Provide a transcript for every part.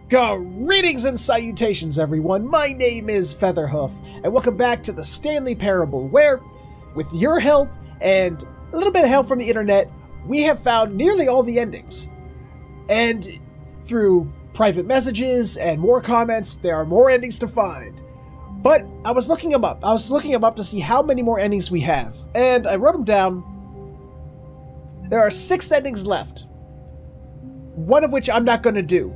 Greetings and salutations, everyone. My name is Featherhoof, and welcome back to the Stanley Parable, where, with your help and a little bit of help from the internet, we have found nearly all the endings. And through private messages and more comments, there are more endings to find. But I was looking them up. I was looking them up to see how many more endings we have, and I wrote them down. There are 6 endings left, one of which I'm not going to do.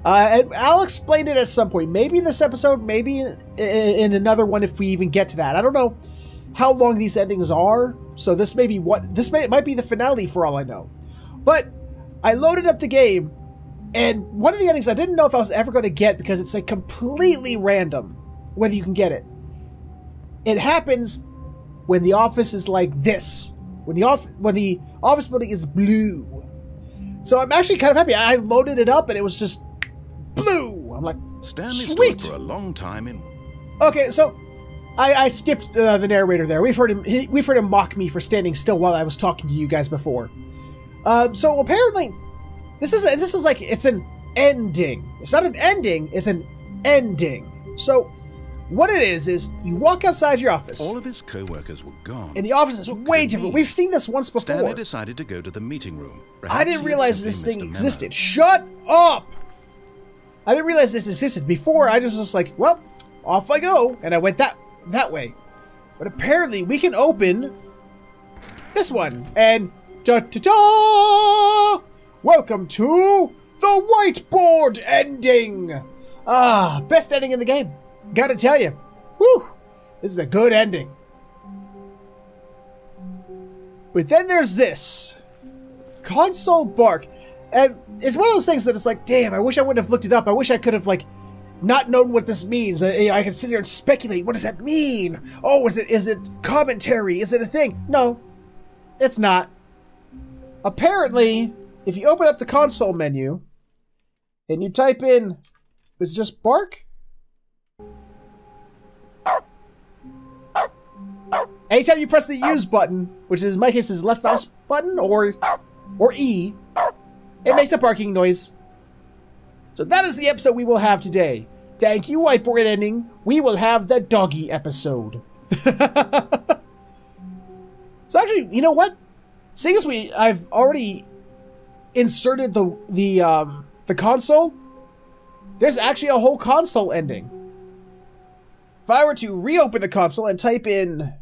And I'll explain it at some point. Maybe in this episode, maybe in another one if we even get to that. I don't know how long these endings are, so this may be it might be the finale for all I know. But I loaded up the game, and one of the endings I didn't know if I was ever going to get because it's like completely random whether you can get it. It happens when the office is like this, when the office building is blue. So I'm actually kind of happy. I loaded it up and it was just blue. I'm like, Stanley sweet. stood for a long time in. Okay, so I skipped the narrator there. We've heard him mock me for standing still while I was talking to you guys before. So apparently, this is like it's an ending. It's not an ending. It's an ending. So what it is you walk outside your office. All of his co-workers were gone. And the office is way different. We've seen this once before. Stanley decided to go to the meeting room. I didn't realize this thing existed. Shut up! I didn't realize this existed. Before, I just was like, well, off I go. And I went that way. But apparently, we can open this one. And ta-ta-ta! Welcome to the whiteboard ending! Ah, best ending in the game. Gotta tell you. Whew! This is a good ending. But then there's this. Console bark. And it's one of those things that it's like, damn, I wish I wouldn't have looked it up. I wish I could have, like, not known what this means. I could sit there and speculate. What does that mean? Oh, is it commentary? Is it a thing? No, it's not. Apparently, if you open up the console menu and you type in, is it just bark? Anytime you press the use button, which is in my case is left mouse button or E, it makes a barking noise. So that is the episode we will have today. Thank you, whiteboard ending. We will have the doggy episode. So actually, you know what? Seeing as I've already inserted the console, there's actually a whole console ending. If I were to reopen the console and type in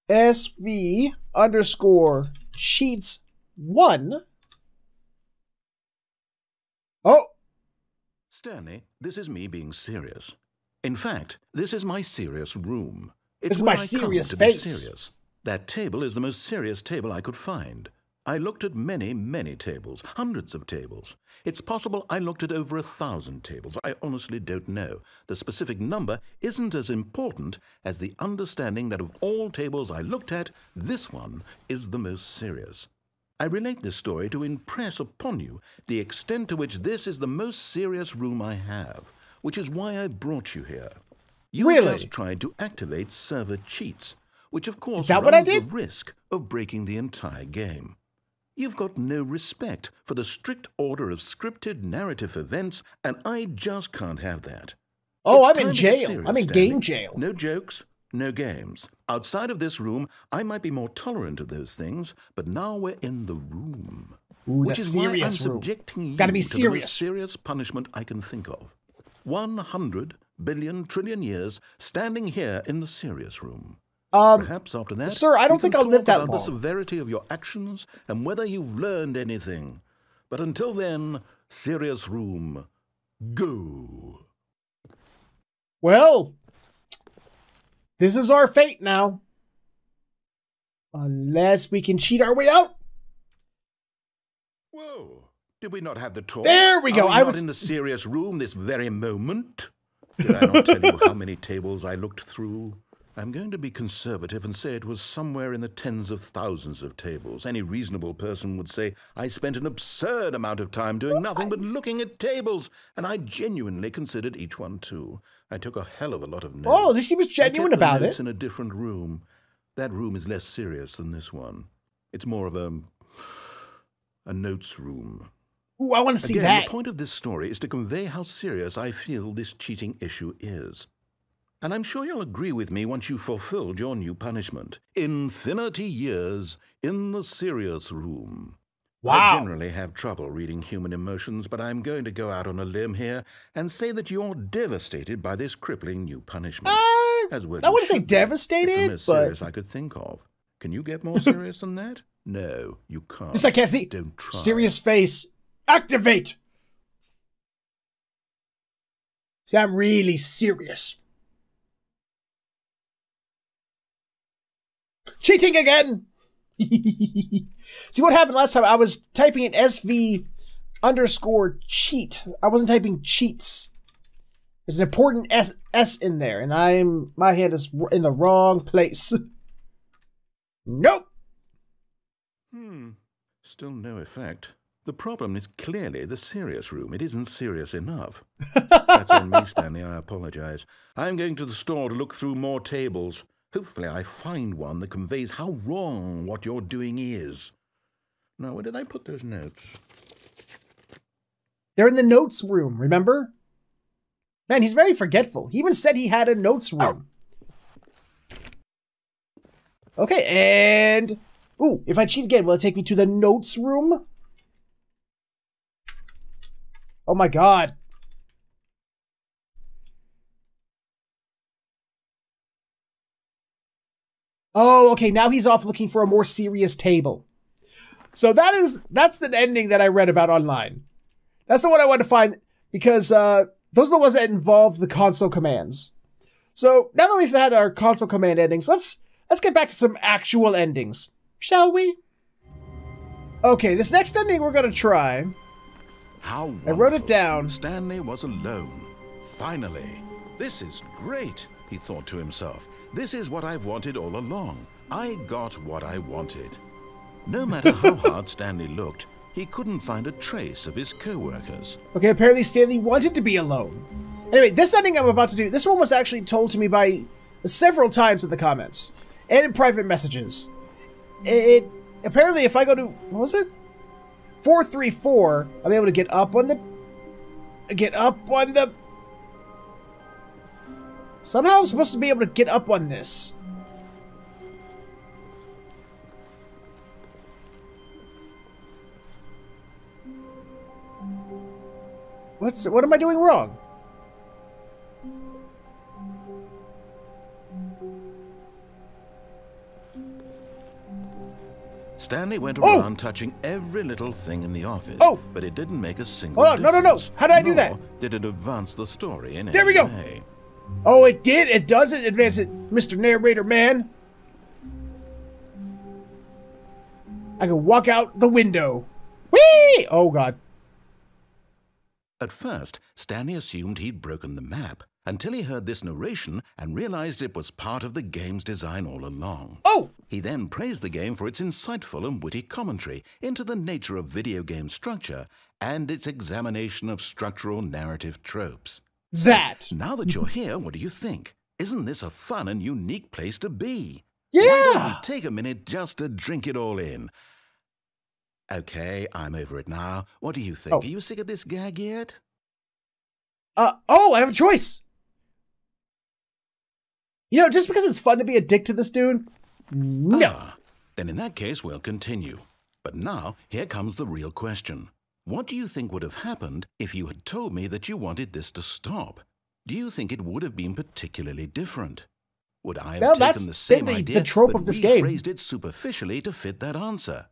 SV_cheats1. Oh! Stanley, this is me being serious. In fact, this is my serious room. It's This is where my I come serious to be face. serious. That table is the most serious table I could find. I looked at many, many tables, hundreds of tables. It's possible I looked at over 1,000 tables. I honestly don't know. The specific number isn't as important as the understanding that of all tables I looked at, this one is the most serious. I relate this story to impress upon you the extent to which this is the most serious room I have, which is why I brought you here. You Really? just tried to activate server cheats, which of course Is that what I runs did? the risk of breaking the entire game. You've got no respect for the strict order of scripted narrative events, and I just can't have that. Oh, It's I'm in time to get jail. serious, I'm in Stanley. game jail. No jokes, no games. Outside of this room, I might be more tolerant of those things, but now we're in the room. Ooh, Which the is why I'm serious room. subjecting you Gotta be to the most serious. serious punishment I can think of. 100 billion trillion years standing here in the serious room. Perhaps after that, sir, I don't we think can I'll live talk that about long. the severity of your actions and whether you've learned anything. But until then, serious room, go. Well, this is our fate now. Unless we can cheat our way out. Whoa, did we not have the talk? There we go. Are we I not was in the serious room this very moment. Did I not tell you how many tables I looked through? I'm going to be conservative and say it was somewhere in the tens of thousands of tables. Any reasonable person would say I spent an absurd amount of time doing nothing but looking at tables, and I genuinely considered each one too. I took a hell of a lot of notes. Oh, this he was genuine I kept the about notes it. in a different room. That room is less serious than this one. It's more of a notes room. Ooh, I want to see Again, that. the point of this story is to convey how serious I feel this cheating issue is. And I'm sure you'll agree with me once you've fulfilled your new punishment. Infinity years in the serious room. Wow. I generally have trouble reading human emotions, but I'm going to go out on a limb here and say that you're devastated by this crippling new punishment. As well I wouldn't say should be. devastated, It's the most serious I could think of. Can you get more serious than that? No, you can't. Yes, I can't see. Don't try. Serious face. Activate. See, I'm really serious. Cheating again. See what happened last time? I was typing in SV_cheat. I wasn't typing cheats. There's an important S in there, and my hand is in the wrong place. Nope. Still no effect. The problem is clearly the serious room. It isn't serious enough. That's on me, Stanley. I apologize. I'm going to the store to look through more tables. Hopefully I find one that conveys how wrong what you're doing is. Now, where did I put those notes? They're in the notes room, remember? Man, he's very forgetful. He even said he had a notes room. Okay, and... Ooh, if I cheat again, will it take me to the notes room? Oh my god. Oh, okay, now he's off looking for a more serious table. So that's the ending that I read about online. That's the one I wanted to find, because those are the ones that involve the console commands. So now that we've had our console command endings, let's get back to some actual endings, shall we? Okay, this next ending we're gonna try. How wonderful. I wrote it down. Stanley was alone. Finally. This is great, he thought to himself. This is what I've wanted all along. I got what I wanted. No matter how hard Stanley looked, he couldn't find a trace of his co-workers. Okay, apparently Stanley wanted to be alone. Anyway, this ending I'm about to do, this one was actually told to me by several times in the comments and in private messages. Apparently if I go to, what was it? 434, I'm able to get up on the... Somehow I'm supposed to be able to get up on this. What am I doing wrong? Stanley went around touching every little thing in the office, but it didn't make a single difference. Hold on, no. How did I do that? Did it advance the story in any way? There we go. Oh, it did? It doesn't advance it, Mr. Narrator Man. I can walk out the window. Whee! Oh, God. At first, Stanley assumed he'd broken the map until he heard this narration and realized it was part of the game's design all along. Oh! He then praised the game for its insightful and witty commentary into the nature of video game structure and its examination of structural narrative tropes. Now that you're here, what do you think? Isn't this a fun and unique place to be? Yeah! Why don't we take a minute just to drink it all in? Okay, I'm over it now. What do you think? Are you sick of this gag yet? I have a choice. You know, just because it's fun to be a dick to this dude? No. Then in that case, we'll continue. But now, here comes the real question. What do you think would have happened if you had told me that you wanted this to stop? Do you think it would have been particularly different? Would I have taken the same idea the trope but of this game. rephrased it superficially to fit that answer?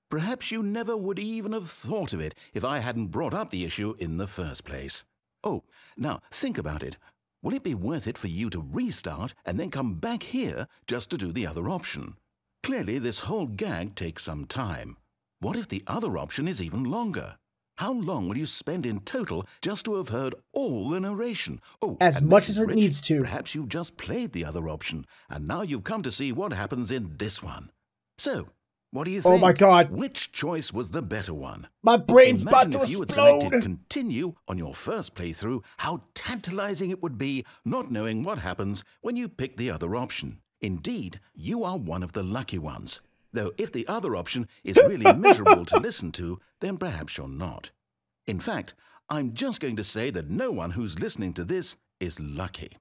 Perhaps you never would even have thought of it if I hadn't brought up the issue in the first place. Oh, now think about it. Will it be worth it for you to restart and then come back here just to do the other option? Clearly, this whole gag takes some time. What if the other option is even longer? How long will you spend in total just to have heard all the narration? Oh, as much as it needs to. Perhaps you've just played the other option, and now you've come to see what happens in this one. So, what do you think? Oh my God. Which choice was the better one? My brain's about Imagine to if you had explode. selected continue on your first playthrough, how tantalizing it would be not knowing what happens when you pick the other option. Indeed, you are one of the lucky ones. Though if the other option is really miserable to listen to, then perhaps you're not. In fact, I'm just going to say that no one who's listening to this is lucky.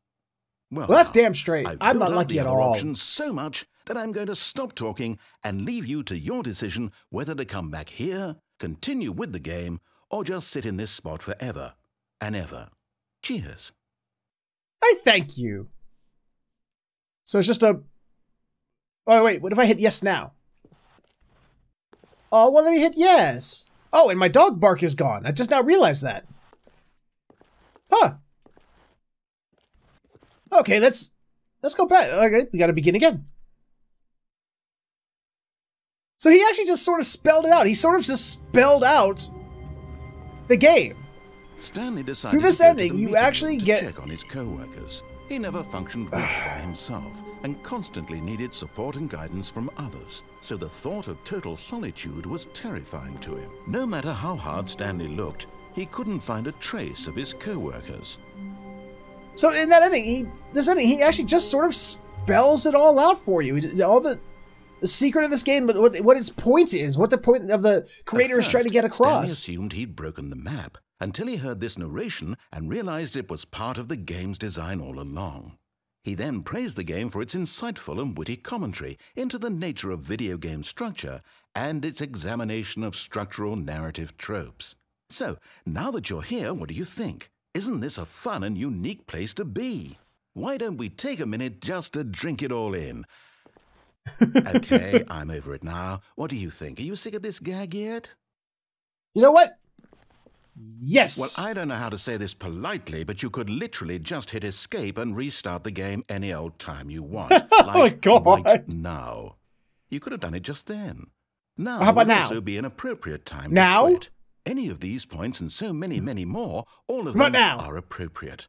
Well, that's damn straight. I'm not lucky at all. Options so much that I'm going to stop talking and leave you to your decision whether to come back here, continue with the game, or just sit in this spot forever and ever. Cheers. I thank you. So it's just a... Oh, wait, what if I hit yes now? Oh, well, let me hit yes. Oh, and my dog bark is gone. I just now realized that. Huh. Okay, let's go back. Okay, we gotta begin again. So he actually just sort of spelled it out. He sort of just spelled out the game. Stanley decided through this ending, you actually get check on his co-workers. He never functioned well by himself and constantly needed support and guidance from others. So the thought of total solitude was terrifying to him. No matter how hard Stanley looked, he couldn't find a trace of his co-workers. So in that ending, he actually just sort of spells it all out for you. All the secret of this game, but what its point is, what the point of the creator is trying to get across. Stanley assumed he'd broken the map until he heard this narration and realized it was part of the game's design all along. He then praised the game for its insightful and witty commentary into the nature of video game structure and its examination of structural narrative tropes. So, now that you're here, what do you think? Isn't this a fun and unique place to be? Why don't we take a minute just to drink it all in? Okay, I'm over it now. What do you think? Are you sick of this gag yet? You know what? Yes! Well, I don't know how to say this politely, but you could literally just hit escape and restart the game any old time you want. Like oh my God! Right now. You could have done it just then. Now how about would now? Also be an appropriate time now? to quit. Any of these points and so many, many more, all of them are appropriate.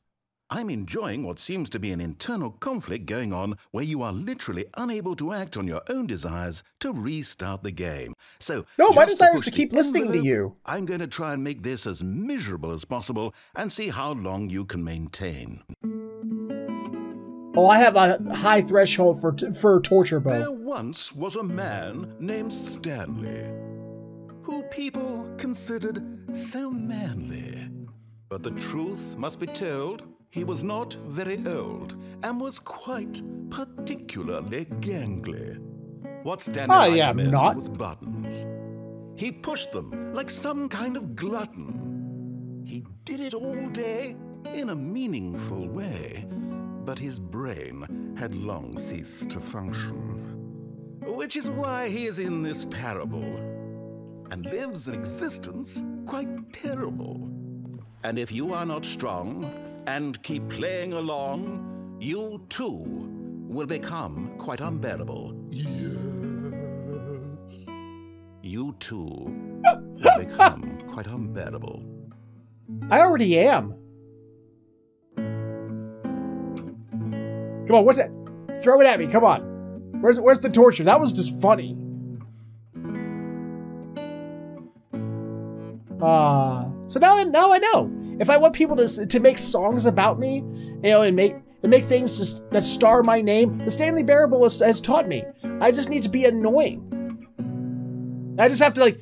I'm enjoying what seems to be an internal conflict going on where you are literally unable to act on your own desires to restart the game. So, no, my desire is to keep listening to you. I'm going to try and make this as miserable as possible and see how long you can maintain. Oh, I have a high threshold for torture, Bo. There once was a man named Stanley, who people considered so manly. But the truth must be told. He was not very old and was quite particularly gangly. What Stanley liked most was buttons. He pushed them like some kind of glutton. He did it all day in a meaningful way, but his brain had long ceased to function. Which is why he is in this parable and lives an existence quite terrible. And if you are not strong and keep playing along, you too will become quite unbearable. Yes. You too will become quite unbearable. I already am. Come on, what's that? Throw it at me, come on. Where's the torture? That was just funny. So now I know. If I want people to make songs about me, you know, and make things just that star my name, the Stanley Bearable has taught me. I just need to be annoying. I just have to like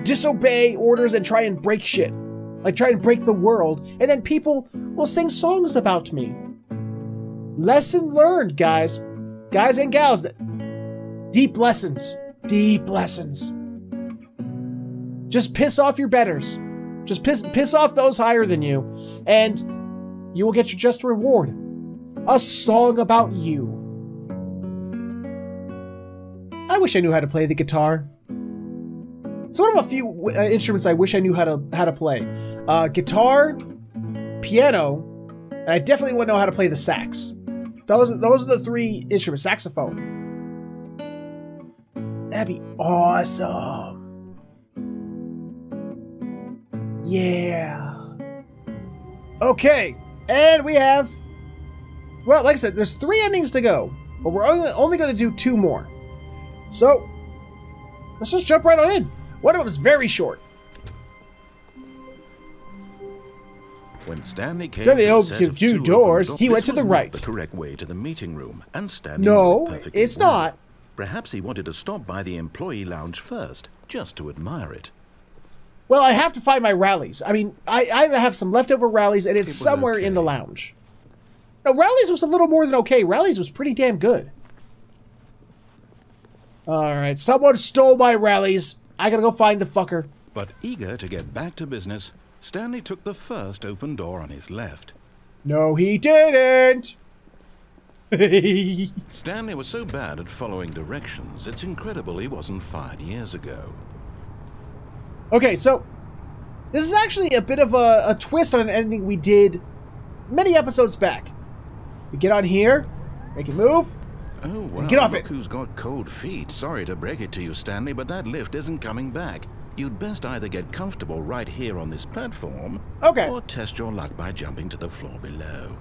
disobey orders and try and break shit. Like try and break the world, and then people will sing songs about me. Lesson learned, guys. Guys and gals. Deep lessons. Deep lessons. Just piss off your betters. Just piss off those higher than you, and you will get your just reward. A song about you. I wish I knew how to play the guitar. It's one of a few instruments I wish I knew how to play. Guitar, piano, and I definitely want to know how to play the sax. Those are the three instruments. Saxophone. That'd be awesome. Yeah. Okay, and we have, well, like I said, there's 3 endings to go, but we're only going to do 2 more. So, let's just jump right on in. One of them is very short. When Stanley came to the 2 doors, he went to the right. The correct way to the meeting room, and Stanley no, it's not. Perhaps he wanted to stop by the employee lounge first, just to admire it. Well, I have to find my rallies. I mean, I have some leftover rallies, and it's somewhere in the lounge. No, rallies was a little more than okay. Rallies was pretty damn good. Alright, someone stole my rallies. I gotta go find the fucker. But eager to get back to business, Stanley took the first open door on his left. No, he didn't! Stanley was so bad at following directions, it's incredible he wasn't fired years ago. Okay, so this is actually a bit of a twist on an ending we did many episodes back. We get on here, make it move, Oh, well, get off look it. Who's got cold feet. Sorry to break it to you, Stanley, but that lift isn't coming back. You'd best either get comfortable right here on this platform, Okay. or test your luck by jumping to the floor below.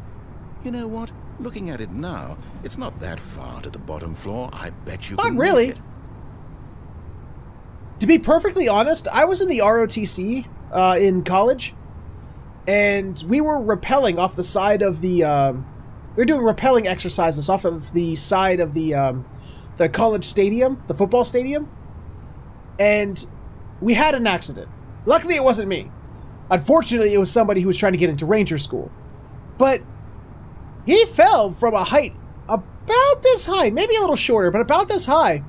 You know what? Looking at it now, it's not that far to the bottom floor. I bet you can Not really. make it. To be perfectly honest, I was in the ROTC in college, and we were rappelling off the side of the. We were doing rappelling exercises off of the side of the college stadium, the football stadium, and we had an accident. Luckily, it wasn't me. Unfortunately, it was somebody who was trying to get into ranger school, but he fell from a height about this high, maybe a little shorter, but about this high.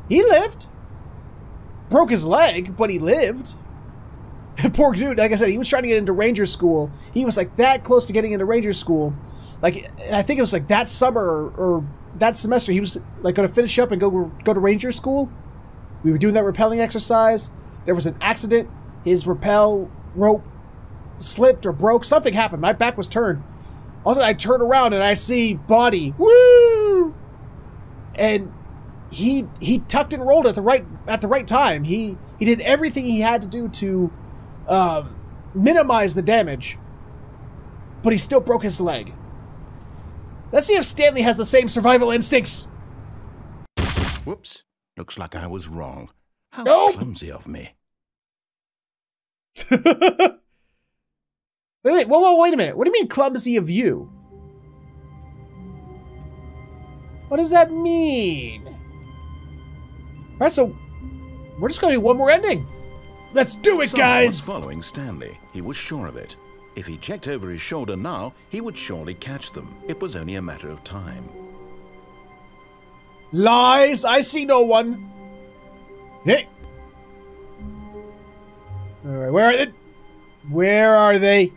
He lived. Broke his leg, but he lived. Poor dude, like I said, he was trying to get into ranger school. He was like that close to getting into ranger school. Like, I think it was like that summer or that semester, he was like going to finish up and go to ranger school. We were doing that rappelling exercise. There was an accident. His rappel rope slipped or broke. Something happened. My back was turned. All of a sudden, I turn around and I see body. Woo! And he tucked and rolled at the right time. He did everything he had to do to minimize the damage, but he still broke his leg. Let's see if Stanley has the same survival instincts. Whoops. Looks like I was wrong. How Nope. clumsy of me. Wait a minute. What do you mean clumsy of you? What does that mean? Alright, so we're just gonna do one more ending. Let's do it, Someone guys! was following Stanley. He was sure of it. If he checked over his shoulder now, he would surely catch them. It was only a matter of time. Lies! I see no one. Hey. Alright, where are they? Where are they?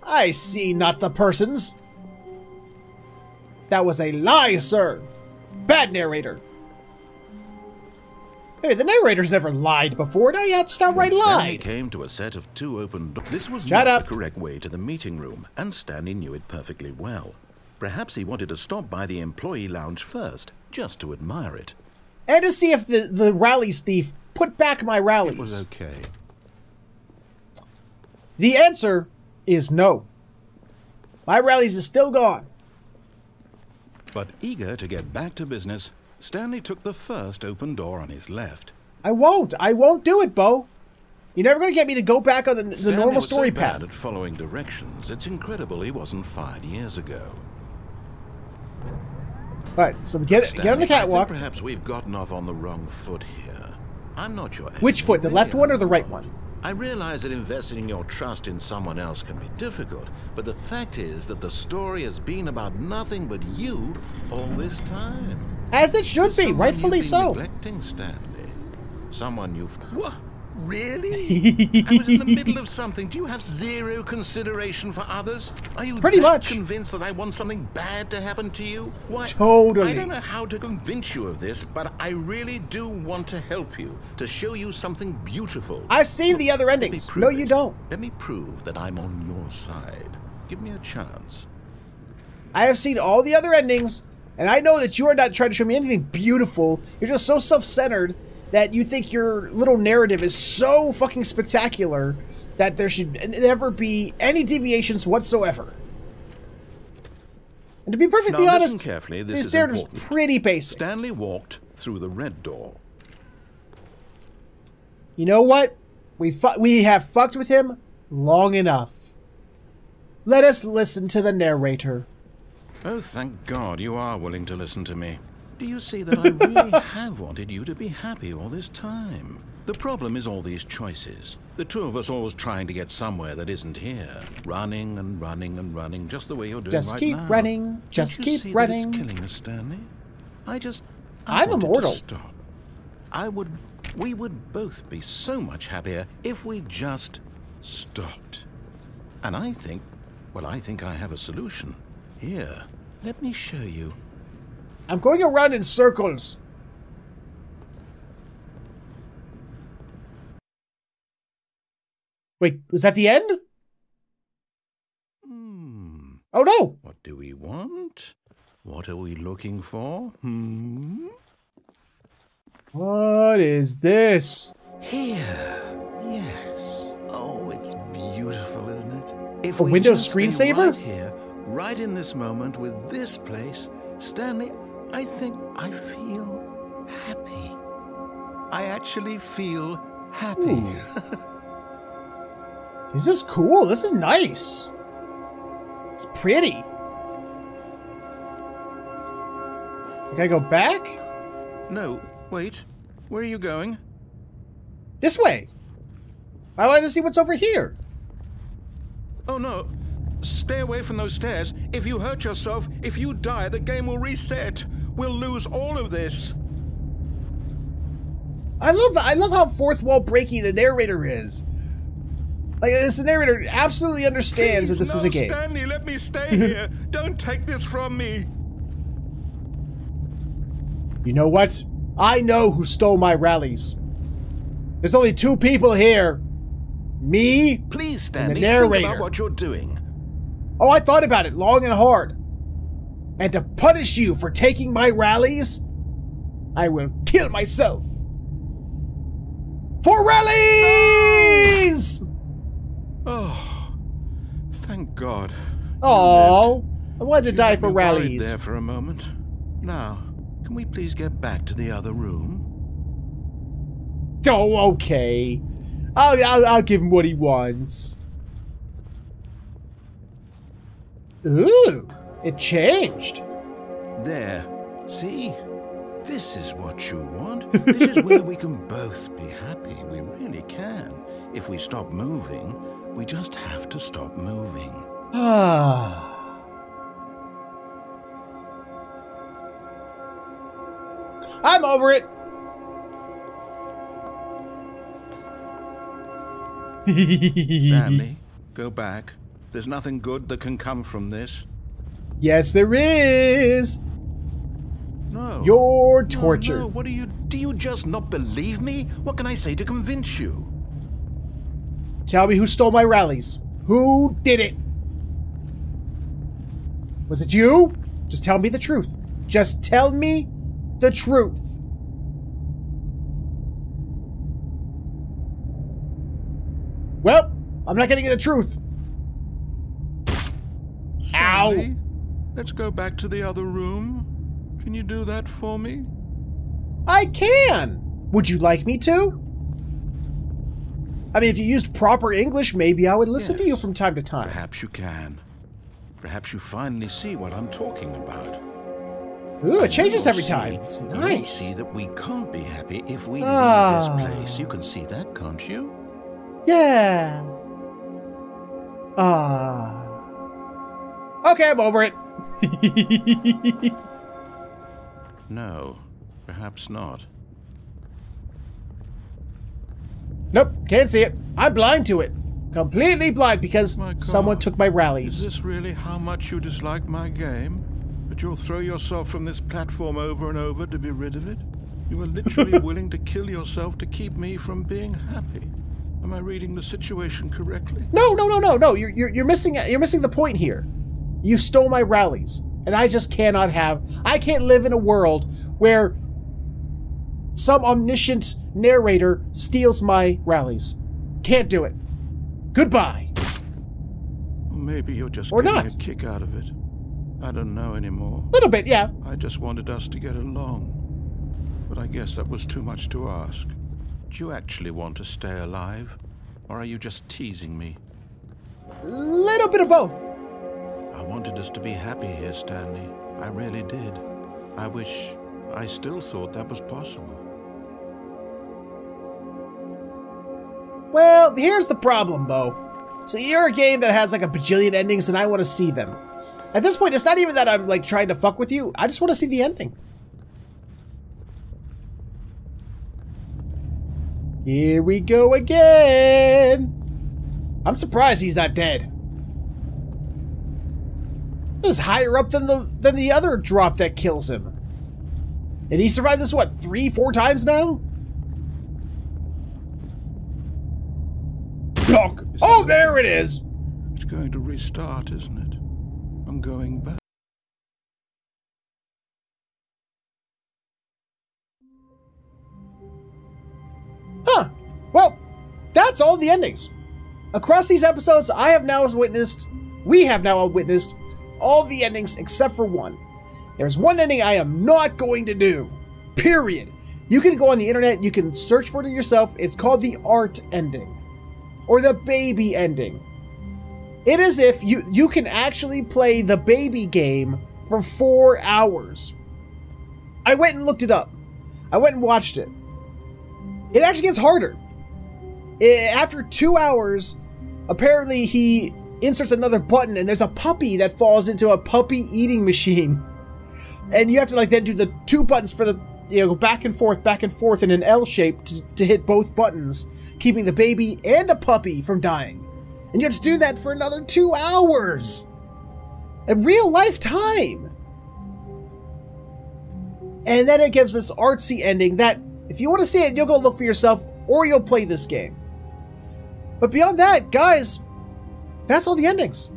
I see not the persons. That was a lie, sir. Bad narrator. Hey, the narrator's never lied before. Now you just outright Stanley lied. came to a set of two open doors. This was Shut not up. the correct way to the meeting room, and Stanley knew it perfectly well. Perhaps he wanted to stop by the employee lounge first, just to admire it. And to see if the rallies thief put back my rallies. It was okay. The answer is no. My rallies is still gone. But eager to get back to business, Stanley took the first open door on his left. I won't do it, Bo. You're never going to get me to go back on the Stanley normal was story so bad path. at following directions, it's incredible he wasn't fired years ago. Alright, so get on the Stanley, I think catwalk. perhaps we've gotten off on the wrong foot here. I'm not your Which foot, the expert left in one or the right world. one? I realize that investing your trust in someone else can be difficult, but the fact is that the story has been about nothing but you all this time. As it should be, Someone rightfully you've been so. neglecting, Stanley. Someone you've... What? Really? I was in the middle of something. Do you have zero consideration for others? Are you Pretty that much. convinced that I want something bad to happen to you? Why? Totally. I don't know how to convince you of this, but I really do want to help you, to show you something beautiful. I've seen the other Let me endings. prove No, it. you don't. Let me prove that I'm on your side. Give me a chance. I have seen all the other endings, and I know that you are not trying to show me anything beautiful. You're just so self-centered that you think your little narrative is so fucking spectacular that there should never be any deviations whatsoever. And to be perfectly Now, honest, listen carefully. This this is narrative's important. pretty basic. Stanley walked through the red door. You know what? We have fucked with him long enough. Let us listen to the narrator. Oh, thank God you are willing to listen to me. Do you see that I really have wanted you to be happy all this time? The problem is all these choices. The two of us always trying to get somewhere that isn't here. Running and running and running, just the way you're doing right now. Just keep running. Just keep running. It's killing us, Stanley. I'm immortal. Stop. We would both be so much happier if we just stopped. And I think I have a solution. Here, let me show you. I'm going around in circles. Wait, was that the end? Oh no! What do we want? What are we looking for? What is this? Here. Yes. Oh, it's beautiful, isn't it? If A we Windows just stay screensaver? right here, right in this moment with this place, Stanley, I think I feel happy. I actually feel happy. This is cool. This is nice. It's pretty. Can I go back? No, wait. Where are you going? This way. I wanted to see what's over here. Oh no. Stay away from those stairs. If you hurt yourself, if you die, the game will reset. We'll lose all of this. I love how fourth wall breaking the narrator is. Like, this narrator absolutely understands that this is a game. Stanley, let me stay here. Don't take this from me. You know what? I know who stole my rallies. There's only two people here. Me, please, Stanley, and the narrator. Think about what you're doing. Oh, I thought about it long and hard. And to punish you for taking my rallies, I will kill myself. For rallies! Oh, thank God. Oh, I wanted to die for You rallies. there for a moment. Now, can we please get back to the other room? Oh, okay. I'll give him what he wants. Ooh, it changed. There. See? This is what you want. This is where we can both be happy. We really can. If we stop moving, we just have to stop moving. I'm over it. Stanley, go back. There's nothing good that can come from this. Yes, there is. No. You're tortured. No. What do you just not believe me? What can I say to convince you? Tell me who stole my rallies. Who did it? Was it you? Just tell me the truth. Just tell me the truth. Well, I'm not getting the truth. Stanley, Ow. Let's go back to the other room. Can you do that for me? I can. Would you like me to? I mean, if you used proper English, maybe I would listen to you from time to time. Perhaps you can. Perhaps you finally see what I'm talking about. Ooh, it changes every See, time. It's you nice. see that we can't be happy if we leave this place. You can see that, can't you? Yeah. Okay, I'm over it. No, perhaps not. Nope, can't see it. I'm blind to it. Completely blind because someone took my rallies. Is this really how much you dislike my game? That you'll throw yourself from this platform over and over to be rid of it? You are literally willing to kill yourself to keep me from being happy. Am I reading the situation correctly? No. You're missing the point here. You stole my rallies, and I just cannot have. I can't live in a world where some omniscient narrator steals my rallies. Can't do it. Goodbye. Or maybe you're just or getting not. a kick out of it. I don't know anymore. Little bit, yeah. I just wanted us to get along. But I guess that was too much to ask. Do you actually want to stay alive? Or are you just teasing me? Little bit of both. I wanted us to be happy here, Stanley. I really did. I wish I still thought that was possible. Well, here's the problem, Bo. So you're a game that has like a bajillion endings and I want to see them. At this point, it's not even that I'm like trying to fuck with you. I just want to see the ending. Here we go again. I'm surprised he's not dead. This is higher up than the other drop that kills him. And he survived this, what, 3-4 times now? Donk. Oh, there it is! It's going to restart, isn't it? I'm going back. Huh. Well, that's all the endings. Across these episodes, we have now witnessed all the endings except for one. There's one ending I am not going to do. Period. You can go on the internet, you can search for it yourself. It's called the art ending. Or the baby ending. It is if you can actually play the baby game for 4 hours. I went and looked it up. I went and watched it. It actually gets harder. After 2 hours, apparently he inserts another button and there's a puppy that falls into a puppy eating machine. And you have to like then do the 2 buttons for the, go back and forth in an L shape to hit both buttons, keeping the baby and the puppy from dying. And you have to do that for another 2 hours. In real life time. And then it gives this artsy ending that, if you want to see it, you'll go look for yourself or you'll play this game. But beyond that, guys, that's all the endings.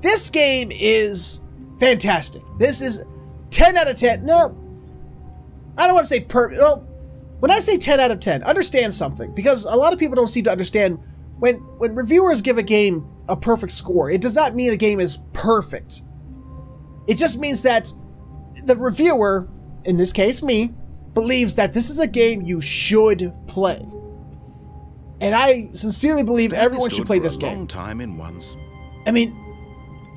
This game is fantastic. This is 10 out of 10. No, I don't want to say perfect. Well, when I say 10 out of 10, understand something. Because a lot of people don't seem to understand when reviewers give a game a perfect score, it does not mean a game is perfect. It just means that the reviewer, in this case me, believes that this is a game you should play. And I sincerely believe Stanley everyone should play this for a game. long time in once. I mean,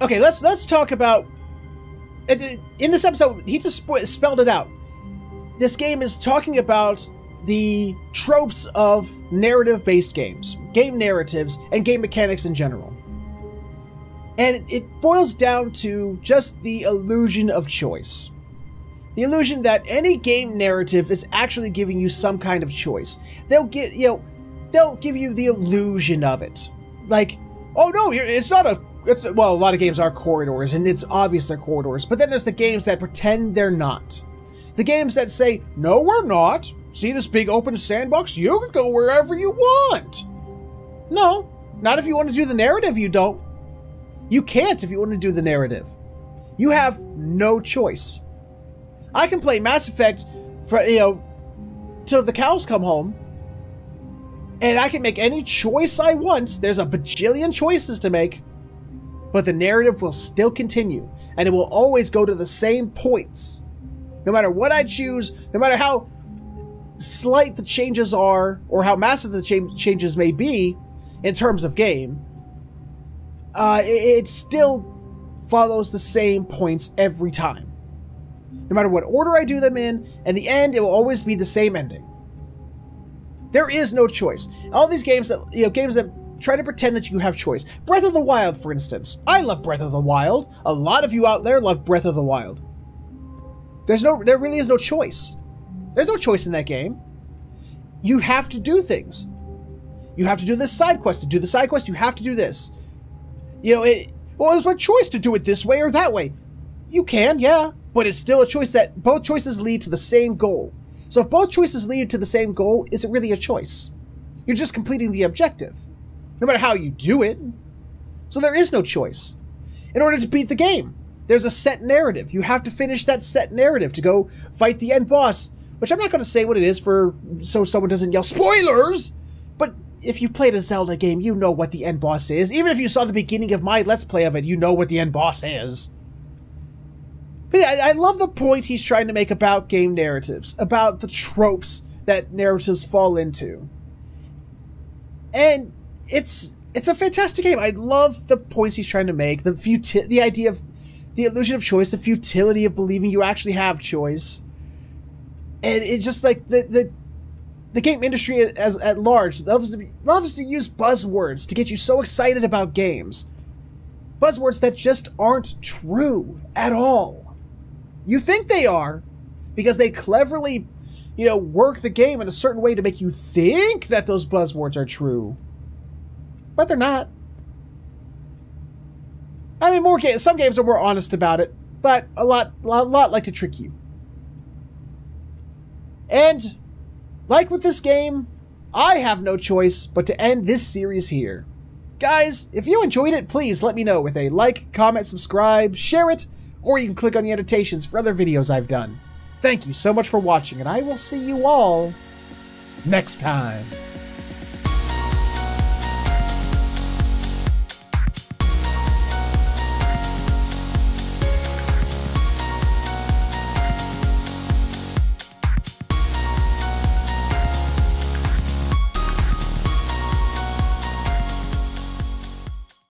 okay, let's talk about... In this episode, he just spelled it out. This game is talking about the tropes of narrative-based games, game narratives, and game mechanics in general. And it boils down to just the illusion of choice. The illusion that any game narrative is actually giving you some kind of choice. They'll give you the illusion of it. Like, oh no, it's not a... well, a lot of games are corridors, and it's obvious they're corridors, but then there's the games that pretend they're not. The games that say, no, we're not. See this big open sandbox? You can go wherever you want. No, not if you want to do the narrative, you don't. You can't if you want to do the narrative. You have no choice. I can play Mass Effect for, till the cows come home, and I can make any choice I want. There's a bajillion choices to make, but the narrative will still continue, and it will always go to the same points. No matter what I choose, no matter how slight the changes are, or how massive the changes may be in terms of game, it still follows the same points every time. No matter what order I do them in the end, it will always be the same ending. There is no choice. All these games that, games that try to pretend that you have choice. Breath of the Wild, for instance. I love Breath of the Wild. A lot of you out there love Breath of the Wild. There really is no choice. There's no choice in that game. You have to do things. You have to do this side quest. To do the side quest, you have to do this. Well, there's one choice to do it this way or that way. You can, yeah, but it's still a choice that both choices lead to the same goal. So if both choices lead to the same goal, is it really a choice? You're just completing the objective, no matter how you do it. So there is no choice. In order to beat the game, there's a set narrative. You have to finish that set narrative to go fight the end boss, which I'm not going to say what it is so someone doesn't yell spoilers, but if you played a Zelda game, you know what the end boss is. Even if you saw the beginning of my Let's Play of it, you know what the end boss is. But yeah, I love the point he's trying to make about game narratives, about the tropes that narratives fall into. And it's a fantastic game. I love the points he's trying to make, the idea of the illusion of choice, the futility of believing you actually have choice. And it's just like the game industry as at large loves to use buzzwords to get you so excited about games. Buzzwords that just aren't true at all. You think they are because they cleverly, work the game in a certain way to make you think that those buzzwords are true. But they're not. I mean, some games are more honest about it, but a lot like to trick you. And, like with this game, I have no choice but to end this series here. Guys, if you enjoyed it, please let me know with a like, comment, subscribe, share it, or you can click on the annotations for other videos I've done. Thank you so much for watching, and I will see you all next time.